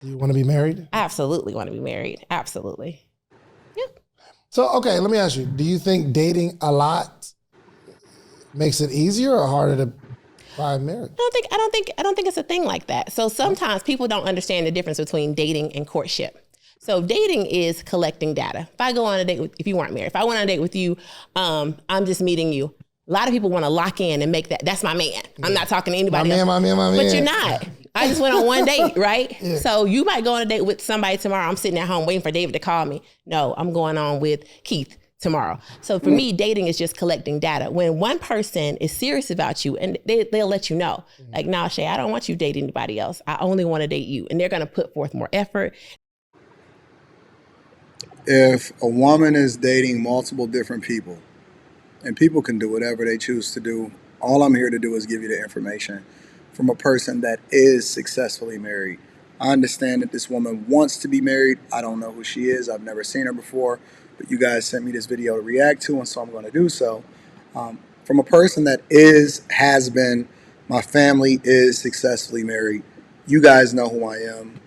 Do you want to be married? I absolutely want to be married. Absolutely. Yeah. So, okay, let me ask you, do you think dating a lot makes it easier or harder to find marriage? I don't think it's a thing like that. So sometimes people don't understand the difference between dating and courtship. So dating is collecting data. If I go on a date with, if you weren't married, if I went on a date with you, I'm just meeting you. A lot of people want to lock in and make that's my man. I'm not talking to anybody else. My man. But you're not. I just went on one date, right? Yeah. So you might go on a date with somebody tomorrow. I'm sitting at home waiting for David to call me. No, I'm going on with Keith tomorrow. So for me, dating is just collecting data. When one person is serious about you, and they'll let you know, like, nah, Shay, I don't want you to date anybody else. I only want to date you. And they're going to put forth more effort. If a woman is dating multiple different people, and people can do whatever they choose to do, all I'm here to do is give you the information from a person that is successfully married. I understand that this woman wants to be married. I don't know who she is. I've never seen her before, but you guys sent me this video to react to, and so I'm going to do so. From a person that has been, my family is successfully married. You guys know who I am.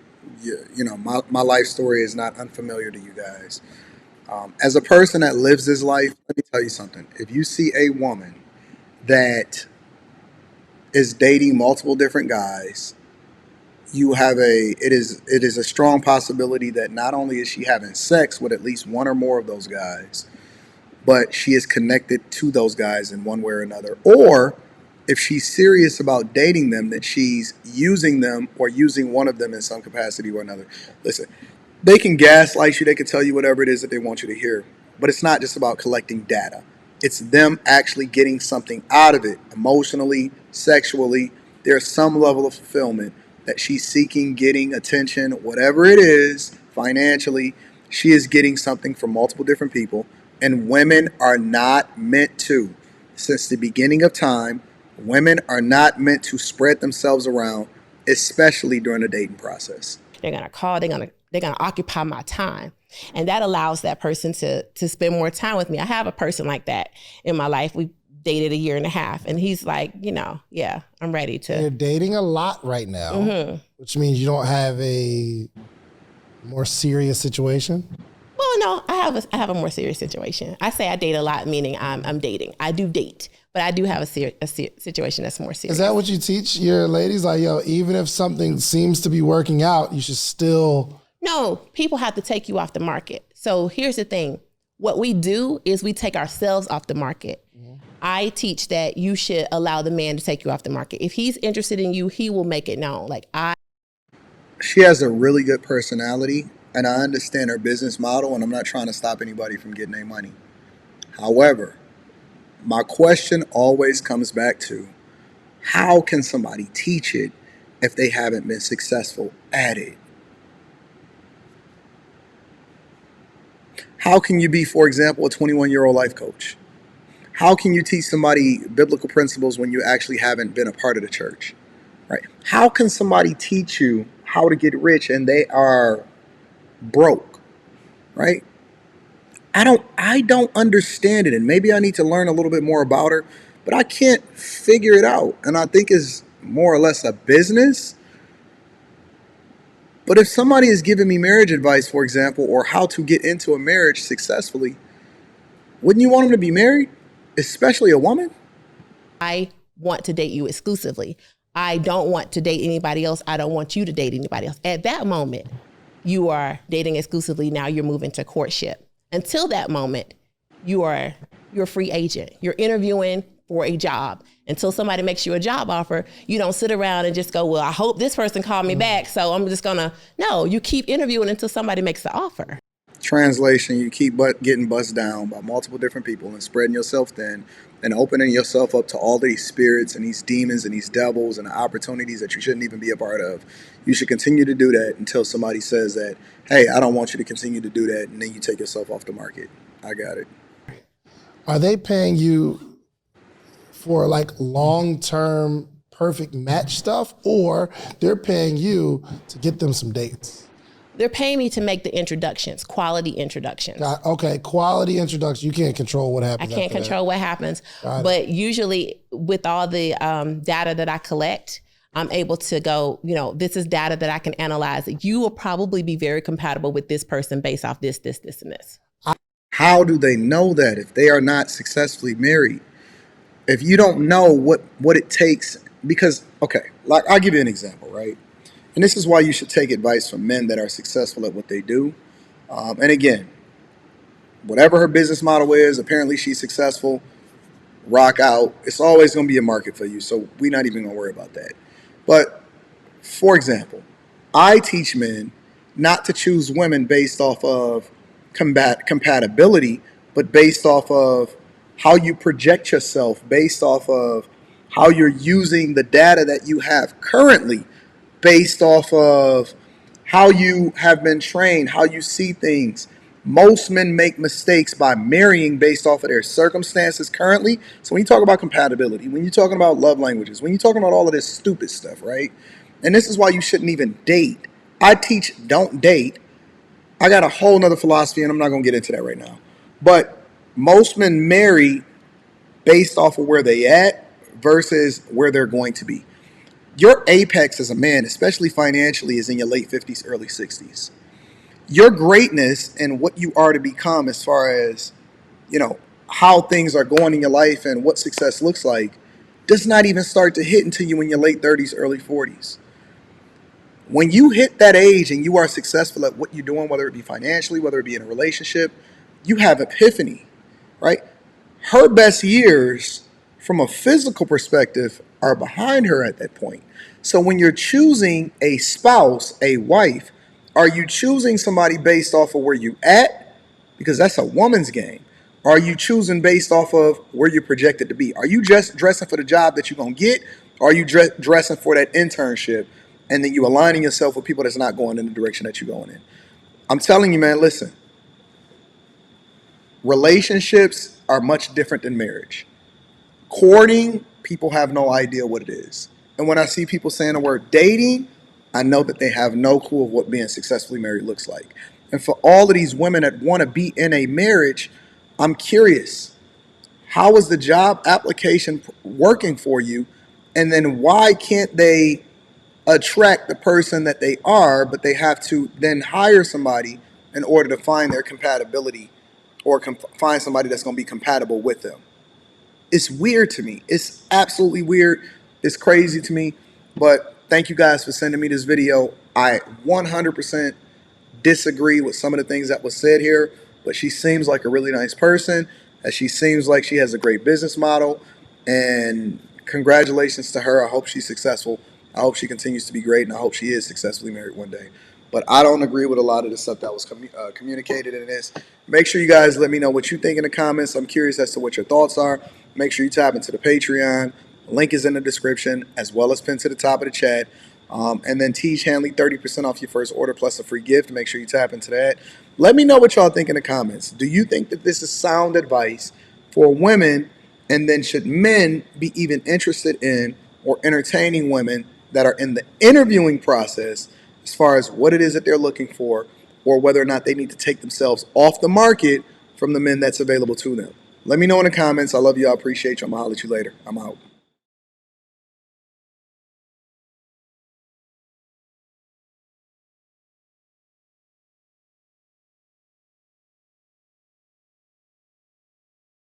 You know, my life story is not unfamiliar to you guys. As a person that lives this life, let me tell you something. If you see a woman that is dating multiple different guys, it is a strong possibility that not only is she having sex with at least one or more of those guys, but she is connected to those guys in one way or another. Or if she's serious about dating them, that she's using them or using one of them in some capacity or another. Listen, they can gaslight you. They can tell you whatever it is that they want you to hear. But it's not just about collecting data. It's them actually getting something out of it, emotionally, sexually. There's some level of fulfillment that she's seeking, getting attention, whatever it is, financially. She is getting something from multiple different people. And women are not meant to, since the beginning of time, women are not meant to spread themselves around, especially during the dating process. They're going to call, they're going to occupy my time. And that allows that person to spend more time with me. I have a person like that in my life. We dated 1.5 years, and he's like, yeah, I'm ready to. You're dating a lot right now, which means you don't have a more serious situation? Well, no, I have a more serious situation. I say I date a lot, meaning I'm dating. I do date, but I do have a situation that's more serious. Is that what you teach your ladies? Like, even if something seems to be working out, you should still... No, people have to take you off the market. So here's the thing. What we do is we take ourselves off the market. Mm-hmm. I teach that you should allow the man to take you off the market. If he's interested in you, he will make it known. She has a really good personality, and I understand her business model, and I'm not trying to stop anybody from getting their money. However, my question always comes back to, how can somebody teach it if they haven't been successful at it? How can you be, for example, a 21-year-old life coach? How can you teach somebody biblical principles when you actually haven't been a part of the church? Right? How can somebody teach you how to get rich and they are broke? Right? I don't understand it, and maybe I need to learn a little bit more about her, but I can't figure it out. And I think it's more or less a business. But if somebody is giving me marriage advice, for example, or how to get into a marriage successfully, wouldn't you want them to be married, especially a woman? I want to date you exclusively. I don't want to date anybody else. I don't want you to date anybody else. At that moment, you are dating exclusively. Now you're moving to courtship. Until that moment, you're a free agent. You're interviewing for a job. Until somebody makes you a job offer, you don't sit around and just go, well, I hope this person called me back, so I'm just gonna. No, you keep interviewing until somebody makes the offer. Translation, you keep getting bussed down by multiple different people and spreading yourself thin and opening yourself up to all these spirits and these demons and these devils and the opportunities that you shouldn't even be a part of. You should continue to do that until somebody says that, hey, I don't want you to continue to do that, and then you take yourself off the market. I got it. Are they paying you for like long-term perfect match stuff, or they're paying you to get them some dates? They're paying me to make the introductions, quality introductions. Okay, quality introductions. You can't control what happens. I can't control what happens, but usually with all the data that I collect, I'm able to go, this is data that I can analyze. You will probably be very compatible with this person based off this, and this. How do they know that if they are not successfully married? If you don't know what it takes, because, okay, like I'll give you an example, right? And this is why you should take advice from men that are successful at what they do. And again, whatever her business model is, apparently she's successful. Rock out. It's always going to be a market for you, so we're not even going to worry about that. But for example, I teach men not to choose women based off of compatibility, but based off of how you project yourself, based off of how you're using the data that you have currently, based off of how you have been trained, how you see things. Most men make mistakes by marrying based off of their circumstances currently. So when you talk about compatibility, when you're talking about love languages, when you're talking about all of this stupid stuff, right? And this is why you shouldn't even date. I teach don't date. I got a whole nother philosophy, and I'm not going to get into that right now. But most men marry based off of where they at versus where they're going to be. Your apex as a man, especially financially, is in your late 50s, early 60s. Your greatness and what you are to become as far as, how things are going in your life and what success looks like does not even start to hit until you in your late 30s, early 40s. When you hit that age and you are successful at what you're doing, whether it be financially, whether it be in a relationship, you have epiphany, right? Her best years from a physical perspective are behind her at that point. So when you're choosing a spouse, a wife, are you choosing somebody based off of where you at? Because that's a woman's game. Are you choosing based off of where you're projected to be? Are you just dressing for the job that you're going to get? Or are you dressing for that internship and then you aligning yourself with people that's not going in the direction that you're going in? I'm telling you, man, listen. Relationships are much different than marriage. Courting, people have no idea what it is. And when I see people saying the word dating, I know that they have no clue of what being successfully married looks like. And for all of these women that want to be in a marriage, I'm curious, how is the job application working for you? And then why can't they attract the person that they are, but they have to then hire somebody in order to find their compatibility or find somebody that's going to be compatible with them? It's weird to me. It's absolutely weird. It's crazy to me. But thank you guys for sending me this video. I 100% disagree with some of the things that was said here, but she seems like a really nice person. She seems like she has a great business model. And congratulations to her. I hope she's successful. I hope she continues to be great, and I hope she is successfully married one day. But I don't agree with a lot of the stuff that was communicated in this. Make sure you guys let me know what you think in the comments. I'm curious as to what your thoughts are. Make sure you tap into the Patreon. The link is in the description, as well as pinned to the top of the chat. And then Teach Hanley, 30% off your first order plus a free gift. Make sure you tap into that. Let me know what y'all think in the comments. Do you think that this is sound advice for women? And then should men be even interested in or entertaining women that are in the interviewing process as far as what it is that they're looking for, or whether or not they need to take themselves off the market from the men that's available to them? Let me know in the comments. I love you. I appreciate you. I'm going to holler at you later. I'm out.